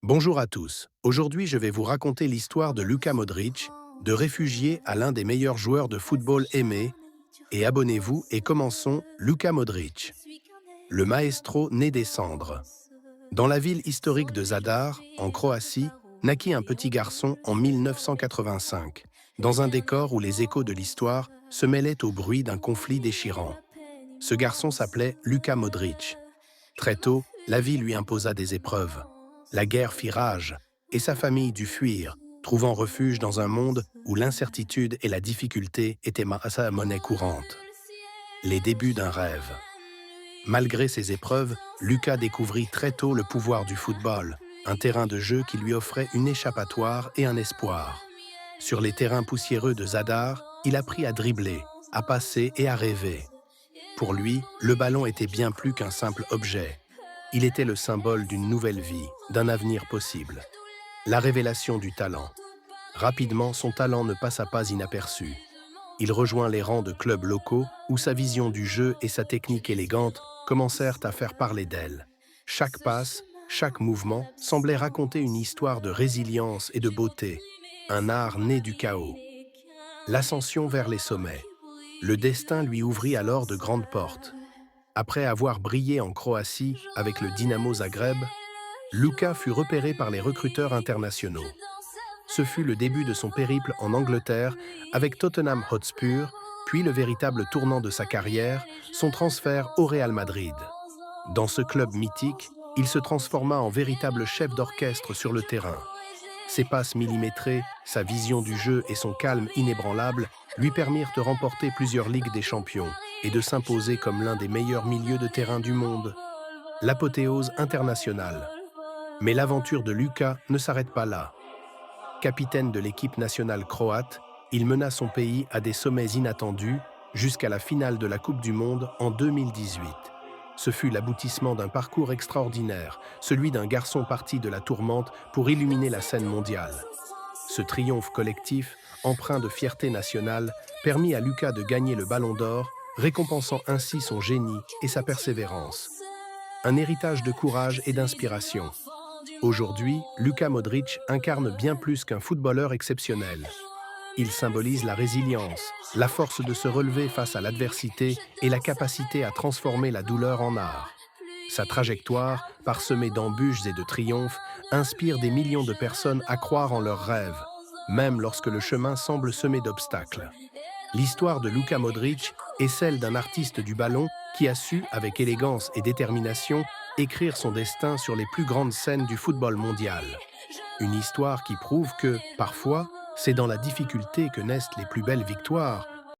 Bonjour à tous. Aujourd'hui, je vais vous raconter l'histoire de Luka Modric, de réfugié à l'un des meilleurs joueurs de football aimés. Et abonnez-vous et commençons Luka Modric, le maestro né des cendres. Dans la ville historique de Zadar, en Croatie, naquit un petit garçon en 1985, dans un décor où les échos de l'histoire se mêlaient au bruit d'un conflit déchirant. Ce garçon s'appelait Luka Modric. Très tôt, la vie lui imposa des épreuves. La guerre fit rage, et sa famille dut fuir, trouvant refuge dans un monde où l'incertitude et la difficulté étaient sa monnaie courante. Les débuts d'un rêve. Malgré ces épreuves, Luka découvrit très tôt le pouvoir du football, un terrain de jeu qui lui offrait une échappatoire et un espoir. Sur les terrains poussiéreux de Zadar, il apprit à dribbler, à passer et à rêver. Pour lui, le ballon était bien plus qu'un simple objet. Il était le symbole d'une nouvelle vie, d'un avenir possible. La révélation du talent. Rapidement, son talent ne passa pas inaperçu. Il rejoint les rangs de clubs locaux où sa vision du jeu et sa technique élégante commencèrent à faire parler d'elle. Chaque passe, chaque mouvement semblait raconter une histoire de résilience et de beauté, un art né du chaos. L'ascension vers les sommets. Le destin lui ouvrit alors de grandes portes. Après avoir brillé en Croatie avec le Dinamo Zagreb, Luka fut repéré par les recruteurs internationaux. Ce fut le début de son périple en Angleterre avec Tottenham Hotspur, puis le véritable tournant de sa carrière, son transfert au Real Madrid. Dans ce club mythique, il se transforma en véritable chef d'orchestre sur le terrain. Ses passes millimétrées, sa vision du jeu et son calme inébranlable lui permirent de remporter plusieurs Ligues des Champions et de s'imposer comme l'un des meilleurs milieux de terrain du monde. L'apothéose internationale. Mais l'aventure de Luka ne s'arrête pas là. Capitaine de l'équipe nationale croate, il mena son pays à des sommets inattendus jusqu'à la finale de la Coupe du Monde en 2018. Ce fut l'aboutissement d'un parcours extraordinaire, celui d'un garçon parti de la tourmente pour illuminer la scène mondiale. Ce triomphe collectif, empreint de fierté nationale, permit à Luka de gagner le Ballon d'Or, récompensant ainsi son génie et sa persévérance. Un héritage de courage et d'inspiration. Aujourd'hui, Luka Modric incarne bien plus qu'un footballeur exceptionnel. Il symbolise la résilience, la force de se relever face à l'adversité et la capacité à transformer la douleur en art. Sa trajectoire, parsemée d'embûches et de triomphes, inspire des millions de personnes à croire en leurs rêves, même lorsque le chemin semble semé d'obstacles. L'histoire de Luka Modric est celle d'un artiste du ballon qui a su, avec élégance et détermination, écrire son destin sur les plus grandes scènes du football mondial. Une histoire qui prouve que, parfois, c'est dans la difficulté que naissent les plus belles victoires,